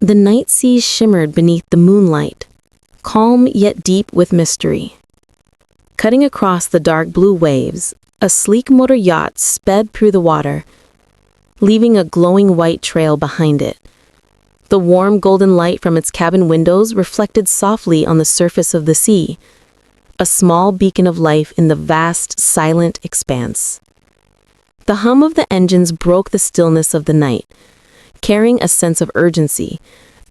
The night sea shimmered beneath the moonlight, calm yet deep with mystery. Cutting across the dark blue waves, a sleek motor yacht sped through the water, leaving a glowing white trail behind it. The warm golden light from its cabin windows reflected softly on the surface of the sea, a small beacon of life in the vast, silent expanse. The hum of the engines broke the stillness of the night, carrying a sense of urgency,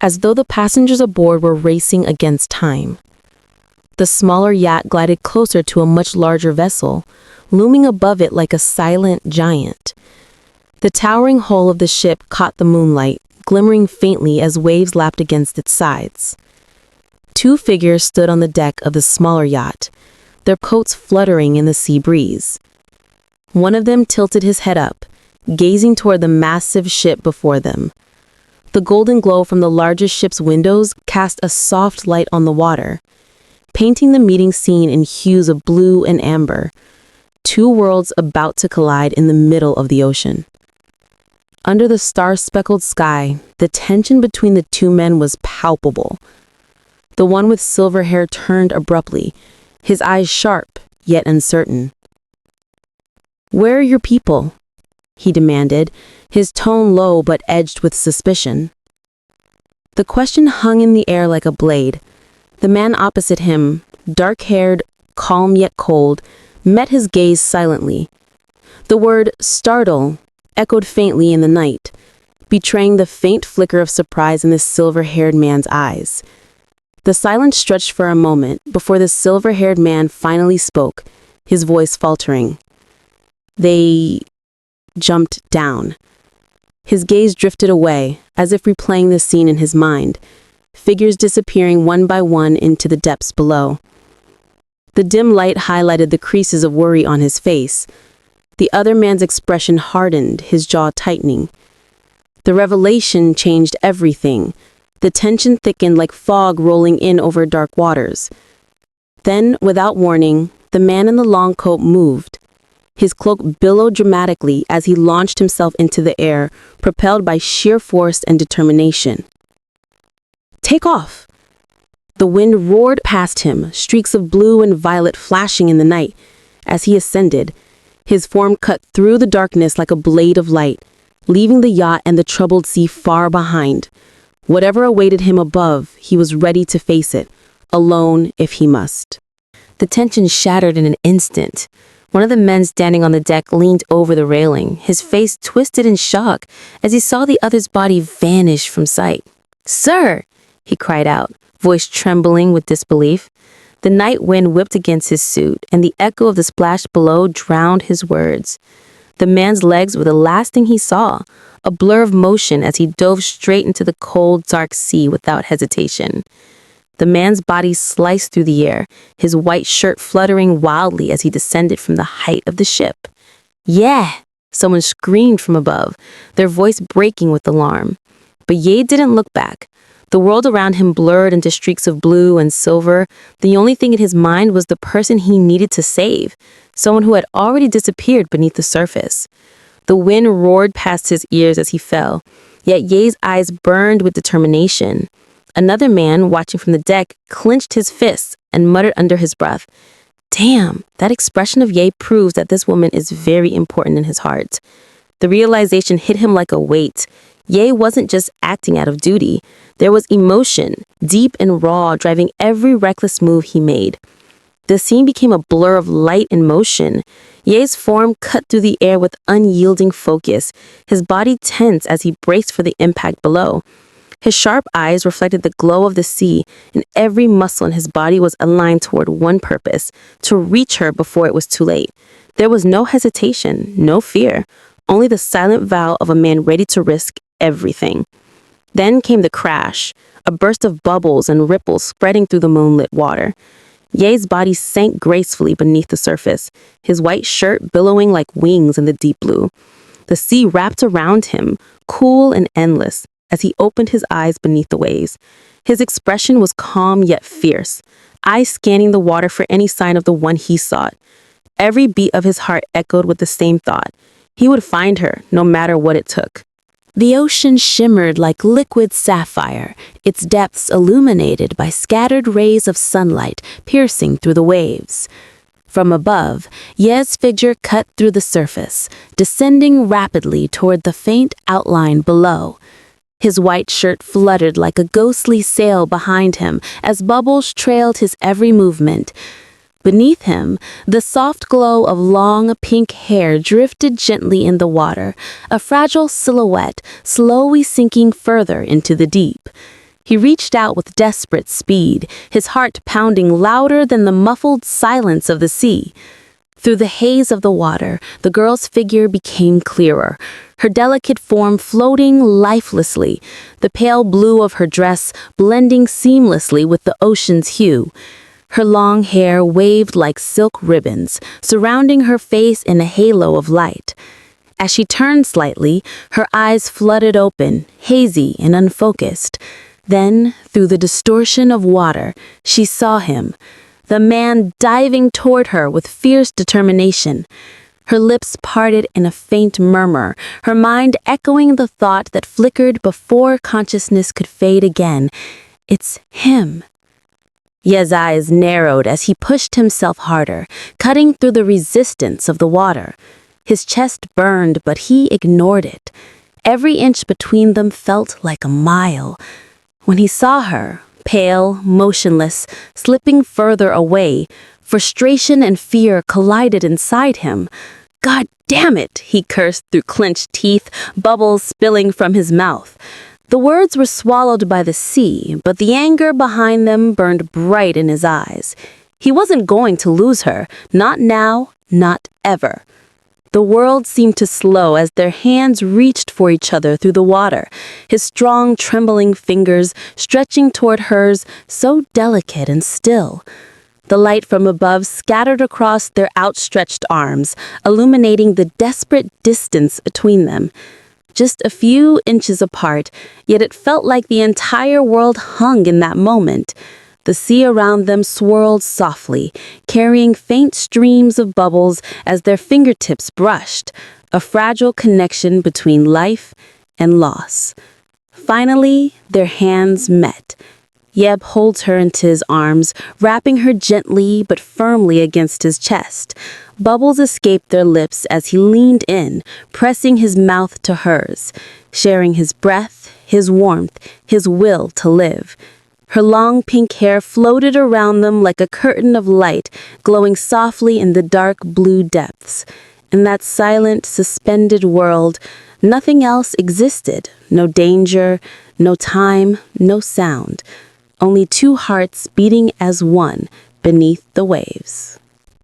as though the passengers aboard were racing against time. The smaller yacht glided closer to a much larger vessel, looming above it like a silent giant. The towering hull of the ship caught the moonlight, glimmering faintly as waves lapped against its sides. Two figures stood on the deck of the smaller yacht, their coats fluttering in the sea breeze. One of them tilted his head up, gazing toward the massive ship before them. The golden glow from the largest ship's windows cast a soft light on the water, painting the meeting scene in hues of blue and amber, two worlds about to collide in the middle of the ocean. Under the star-speckled sky, the tension between the two men was palpable. The one with silver hair turned abruptly, his eyes sharp, yet uncertain. "Where are your people?" he demanded, his tone low but edged with suspicion. The question hung in the air like a blade. The man opposite him, dark-haired, calm yet cold, met his gaze silently. The word "startle" echoed faintly in the night, betraying the faint flicker of surprise in the silver-haired man's eyes. The silence stretched for a moment before the silver-haired man finally spoke, his voice faltering. "They jumped down." His gaze drifted away, as if replaying the scene in his mind, figures disappearing one by one into the depths below. The dim light highlighted the creases of worry on his face. The other man's expression hardened, his jaw tightening. The revelation changed everything. The tension thickened like fog rolling in over dark waters. Then, without warning, the man in the long coat moved. His cloak billowed dramatically as he launched himself into the air, propelled by sheer force and determination. "Take off!" The wind roared past him, streaks of blue and violet flashing in the night. As he ascended, his form cut through the darkness like a blade of light, leaving the yacht and the troubled sea far behind. Whatever awaited him above, he was ready to face it, alone if he must. The tension shattered in an instant. One of the men standing on the deck leaned over the railing, his face twisted in shock as he saw the other's body vanish from sight. "Sir!" he cried out, voice trembling with disbelief. The night wind whipped against his suit, and the echo of the splash below drowned his words. The man's legs were the last thing he saw, a blur of motion as he dove straight into the cold, dark sea without hesitation. The man's body sliced through the air, his white shirt fluttering wildly as he descended from the height of the ship. "Yeah!" someone screamed from above, their voice breaking with alarm. But Ye didn't look back. The world around him blurred into streaks of blue and silver. The only thing in his mind was the person he needed to save, someone who had already disappeared beneath the surface. The wind roared past his ears as he fell, yet Ye's eyes burned with determination. Another man, watching from the deck, clenched his fists and muttered under his breath, "Damn, that expression of Ye proves that this woman is very important in his heart." The realization hit him like a weight. Ye wasn't just acting out of duty. There was emotion, deep and raw, driving every reckless move he made. The scene became a blur of light and motion. Ye's form cut through the air with unyielding focus, his body tense as he braced for the impact below. His sharp eyes reflected the glow of the sea, and every muscle in his body was aligned toward one purpose, to reach her before it was too late. There was no hesitation, no fear, only the silent vow of a man ready to risk everything. Then came the crash, a burst of bubbles and ripples spreading through the moonlit water. Ye's body sank gracefully beneath the surface, his white shirt billowing like wings in the deep blue. The sea wrapped around him, cool and endless, as he opened his eyes beneath the waves. His expression was calm yet fierce, eyes scanning the water for any sign of the one he sought. Every beat of his heart echoed with the same thought. He would find her, no matter what it took. The ocean shimmered like liquid sapphire, its depths illuminated by scattered rays of sunlight piercing through the waves. From above, Ye's figure cut through the surface, descending rapidly toward the faint outline below. His white shirt fluttered like a ghostly sail behind him as bubbles trailed his every movement. Beneath him, the soft glow of long pink hair drifted gently in the water, a fragile silhouette slowly sinking further into the deep. He reached out with desperate speed, his heart pounding louder than the muffled silence of the sea. Through the haze of the water, the girl's figure became clearer, her delicate form floating lifelessly, the pale blue of her dress blending seamlessly with the ocean's hue. Her long hair waved like silk ribbons, surrounding her face in a halo of light. As she turned slightly, her eyes flooded open, hazy and unfocused. Then, through the distortion of water, she saw him, the man diving toward her with fierce determination. Her lips parted in a faint murmur, her mind echoing the thought that flickered before consciousness could fade again. It's him. Ye's eyes narrowed as he pushed himself harder, cutting through the resistance of the water. His chest burned, but he ignored it. Every inch between them felt like a mile. When he saw her, pale, motionless, slipping further away, frustration and fear collided inside him. "God damn it," he cursed through clenched teeth, bubbles spilling from his mouth. The words were swallowed by the sea, but the anger behind them burned bright in his eyes. He wasn't going to lose her, not now, not ever. The world seemed to slow as their hands reached for each other through the water, his strong, trembling fingers stretching toward hers, so delicate and still. The light from above scattered across their outstretched arms, illuminating the desperate distance between them. Just a few inches apart, yet it felt like the entire world hung in that moment. The sea around them swirled softly, carrying faint streams of bubbles as their fingertips brushed, a fragile connection between life and loss. Finally, their hands met. Yeb holds her into his arms, wrapping her gently but firmly against his chest. Bubbles escaped their lips as he leaned in, pressing his mouth to hers, sharing his breath, his warmth, his will to live. Her long pink hair floated around them like a curtain of light, glowing softly in the dark blue depths. In that silent, suspended world, nothing else existed. No danger, no time, no sound. Only two hearts beating as one beneath the waves.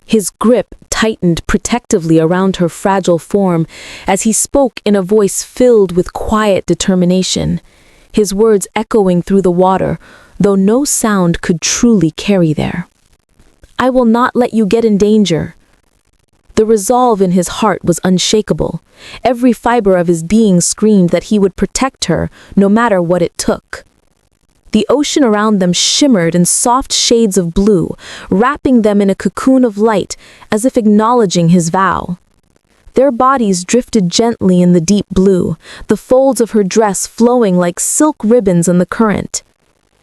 His grip tightened protectively around her fragile form as he spoke in a voice filled with quiet determination, his words echoing through the water, though no sound could truly carry there. "I will not let you get in danger." The resolve in his heart was unshakable. Every fiber of his being screamed that he would protect her, no matter what it took. The ocean around them shimmered in soft shades of blue, wrapping them in a cocoon of light, as if acknowledging his vow. Their bodies drifted gently in the deep blue, the folds of her dress flowing like silk ribbons in the current.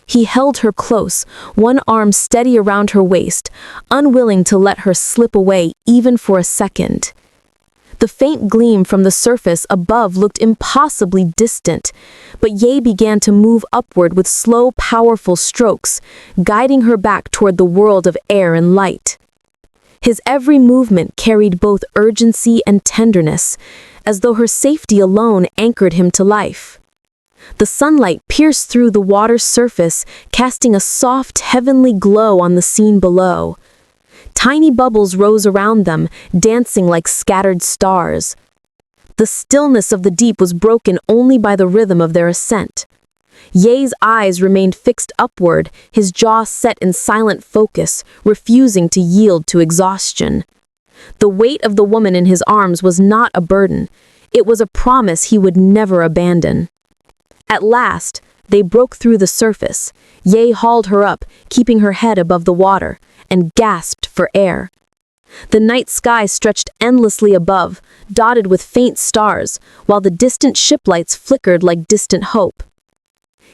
He held her close, one arm steady around her waist, unwilling to let her slip away even for a second. The faint gleam from the surface above looked impossibly distant, but Ye began to move upward with slow, powerful strokes, guiding her back toward the world of air and light. His every movement carried both urgency and tenderness, as though her safety alone anchored him to life. The sunlight pierced through the water's surface, casting a soft, heavenly glow on the scene below. Tiny bubbles rose around them, dancing like scattered stars. The stillness of the deep was broken only by the rhythm of their ascent. Ye's eyes remained fixed upward, his jaw set in silent focus, refusing to yield to exhaustion. The weight of the woman in his arms was not a burden. It was a promise he would never abandon. At last, they broke through the surface. Ye hauled her up, keeping her head above the water, and gasped for air. The night sky stretched endlessly above, dotted with faint stars, while the distant shiplights flickered like distant hope.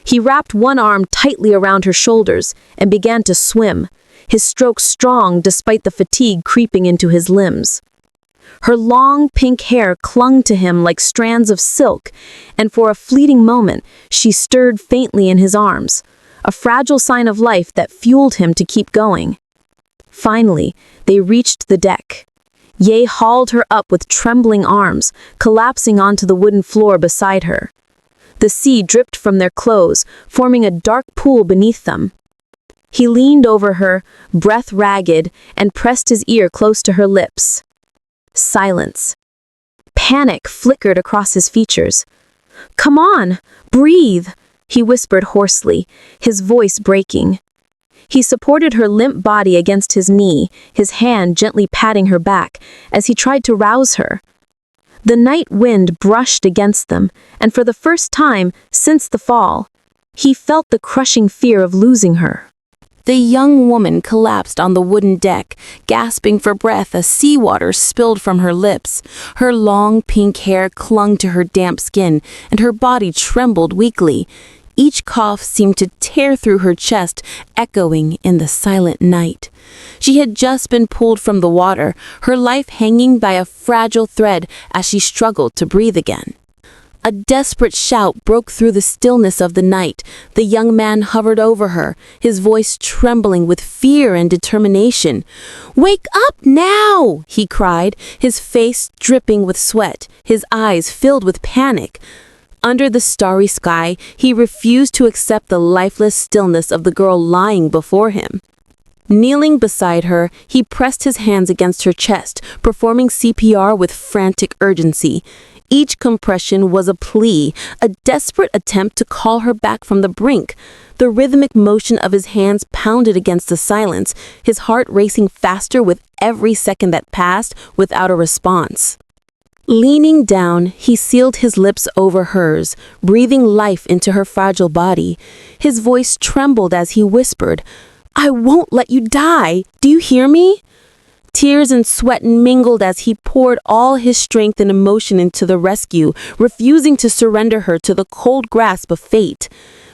He wrapped one arm tightly around her shoulders and began to swim, his strokes strong despite the fatigue creeping into his limbs. Her long pink hair clung to him like strands of silk, and for a fleeting moment she stirred faintly in his arms, a fragile sign of life that fueled him to keep going. Finally, they reached the deck. Ye hauled her up with trembling arms, collapsing onto the wooden floor beside her. The sea dripped from their clothes, forming a dark pool beneath them. He leaned over her, breath ragged, and pressed his ear close to her lips. Silence. Panic flickered across his features. "Come on, breathe," he whispered hoarsely, his voice breaking. He supported her limp body against his knee, his hand gently patting her back as he tried to rouse her. The night wind brushed against them, and for the first time since the fall, he felt the crushing fear of losing her. The young woman collapsed on the wooden deck, gasping for breath as seawater spilled from her lips. Her long pink hair clung to her damp skin, and her body trembled weakly. Each cough seemed to tear through her chest, echoing in the silent night. She had just been pulled from the water, her life hanging by a fragile thread as she struggled to breathe again. A desperate shout broke through the stillness of the night. The young man hovered over her, his voice trembling with fear and determination. "Wake up now!" he cried, his face dripping with sweat, his eyes filled with panic. Under the starry sky, he refused to accept the lifeless stillness of the girl lying before him. Kneeling beside her, he pressed his hands against her chest, performing CPR with frantic urgency. Each compression was a plea, a desperate attempt to call her back from the brink. The rhythmic motion of his hands pounded against the silence, his heart racing faster with every second that passed without a response. Leaning down, he sealed his lips over hers, breathing life into her fragile body. His voice trembled as he whispered, "I won't let you die. Do you hear me?" Tears and sweat mingled as he poured all his strength and emotion into the rescue, refusing to surrender her to the cold grasp of fate.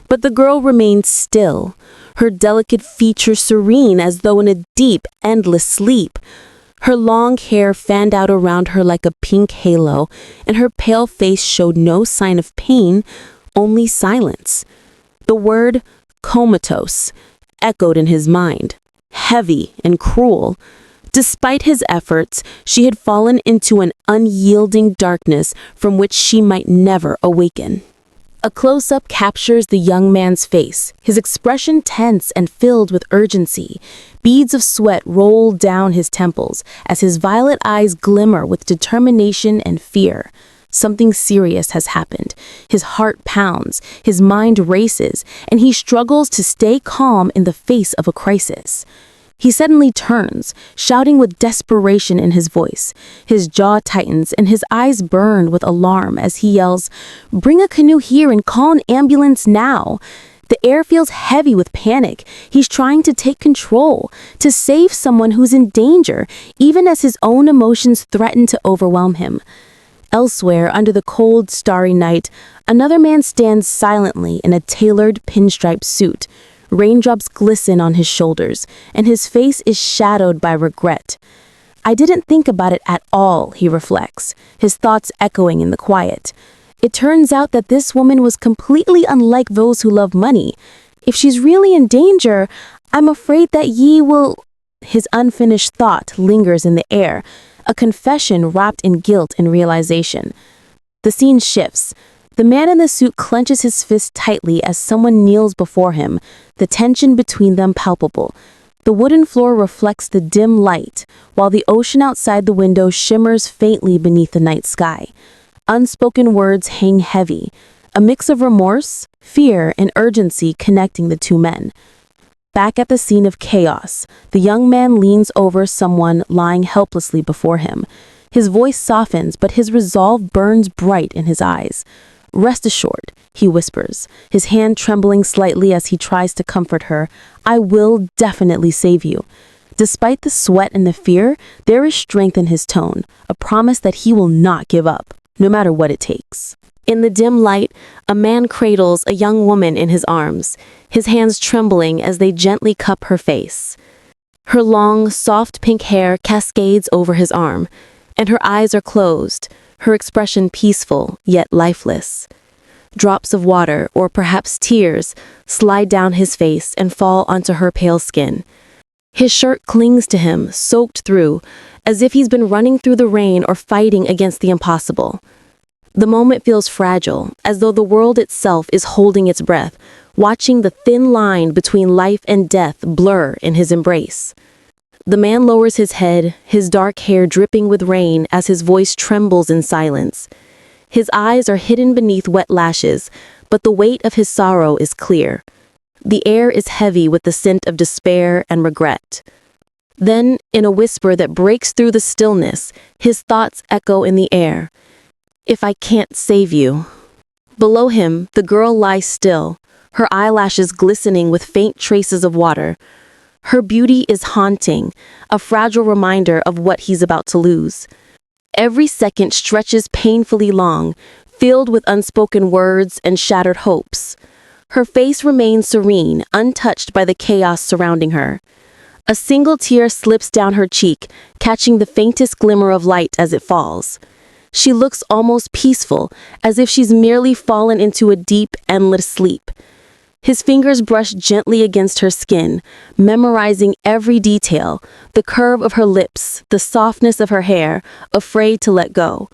But the girl remained still, her delicate features serene as though in a deep, endless sleep. Her long hair fanned out around her like a pink halo, and her pale face showed no sign of pain, only silence. The word comatose echoed in his mind, heavy and cruel. Despite his efforts, she had fallen into an unyielding darkness from which she might never awaken. A close-up captures the young man's face, his expression tense and filled with urgency. Beads of sweat roll down his temples as his violet eyes glimmer with determination and fear. Something serious has happened. His heart pounds, his mind races, and he struggles to stay calm in the face of a crisis. He suddenly turns, shouting with desperation in his voice. His jaw tightens and his eyes burn with alarm as he yells, "Bring a canoe here and call an ambulance now." The air feels heavy with panic. He's trying to take control, to save someone who's in danger, even as his own emotions threaten to overwhelm him. Elsewhere, under the cold, starry night, another man stands silently in a tailored pinstripe suit. Raindrops glisten on his shoulders, and his face is shadowed by regret. "I didn't think about it at all," he reflects, his thoughts echoing in the quiet. It turns out that this woman was completely unlike those who love money. If she's really in danger, I'm afraid that Yi will... His unfinished thought lingers in the air, a confession wrapped in guilt and realization. The scene shifts. The man in the suit clenches his fist tightly as someone kneels before him, the tension between them palpable. The wooden floor reflects the dim light, while the ocean outside the window shimmers faintly beneath the night sky. Unspoken words hang heavy, a mix of remorse, fear, and urgency connecting the two men. Back at the scene of chaos, the young man leans over someone lying helplessly before him. His voice softens, but his resolve burns bright in his eyes. "Rest assured," he whispers, his hand trembling slightly as he tries to comfort her, "I will definitely save you." Despite the sweat and the fear, there is strength in his tone, a promise that he will not give up, no matter what it takes. In the dim light, a man cradles a young woman in his arms, his hands trembling as they gently cup her face. Her long, soft pink hair cascades over his arm, and her eyes are closed, her expression peaceful yet lifeless. Drops of water, or perhaps tears, slide down his face and fall onto her pale skin. His shirt clings to him, soaked through, as if he's been running through the rain or fighting against the impossible. The moment feels fragile, as though the world itself is holding its breath, watching the thin line between life and death blur in his embrace. The man lowers his head, his dark hair dripping with rain as his voice trembles in silence. His eyes are hidden beneath wet lashes, but the weight of his sorrow is clear. The air is heavy with the scent of despair and regret. Then, in a whisper that breaks through the stillness, his thoughts echo in the air. If I can't save you. Below him, the girl lies still, her eyelashes glistening with faint traces of water. Her beauty is haunting, a fragile reminder of what he's about to lose. Every second stretches painfully long, filled with unspoken words and shattered hopes. Her face remains serene, untouched by the chaos surrounding her. A single tear slips down her cheek, catching the faintest glimmer of light as it falls. She looks almost peaceful, as if she's merely fallen into a deep, endless sleep. His fingers brush gently against her skin, memorizing every detail, the curve of her lips, the softness of her hair, afraid to let go.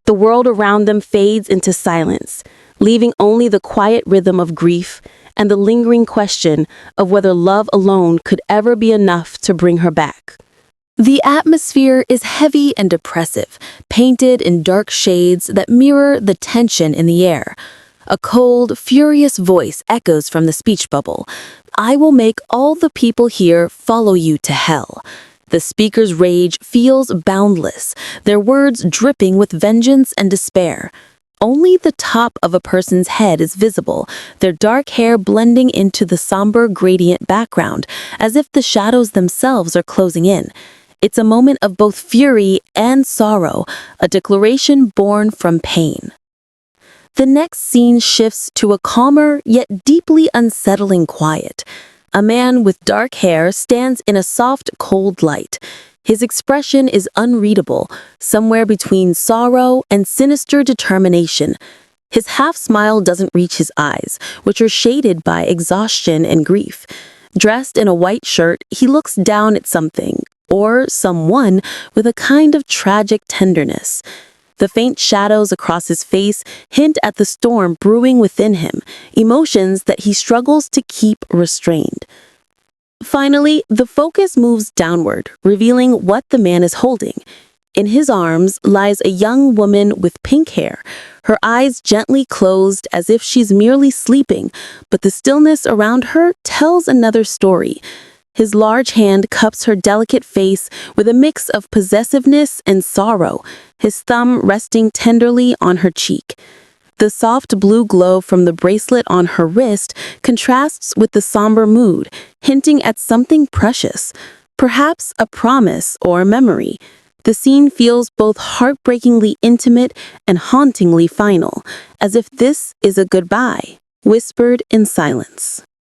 The world around them fades into silence, leaving only the quiet rhythm of grief and the lingering question of whether love alone could ever be enough to bring her back. The atmosphere is heavy and oppressive, painted in dark shades that mirror the tension in the air. A cold, furious voice echoes from the speech bubble. I will make all the people here follow you to hell. The speaker's rage feels boundless, their words dripping with vengeance and despair. Only the top of a person's head is visible, their dark hair blending into the somber gradient background, as if the shadows themselves are closing in. It's a moment of both fury and sorrow, a declaration born from pain. The next scene shifts to a calmer yet deeply unsettling quiet. A man with dark hair stands in a soft, cold light. His expression is unreadable, somewhere between sorrow and sinister determination. His half-smile doesn't reach his eyes, which are shaded by exhaustion and grief. Dressed in a white shirt, he looks down at something, or someone, with a kind of tragic tenderness. The faint shadows across his face hint at the storm brewing within him, emotions that he struggles to keep restrained. Finally, the focus moves downward, revealing what the man is holding. In his arms lies a young woman with pink hair, her eyes gently closed as if she's merely sleeping, but the stillness around her tells another story. His large hand cups her delicate face with a mix of possessiveness and sorrow, his thumb resting tenderly on her cheek. The soft blue glow from the bracelet on her wrist contrasts with the somber mood, hinting at something precious, perhaps a promise or a memory. The scene feels both heartbreakingly intimate and hauntingly final, as if this is a goodbye, whispered in silence.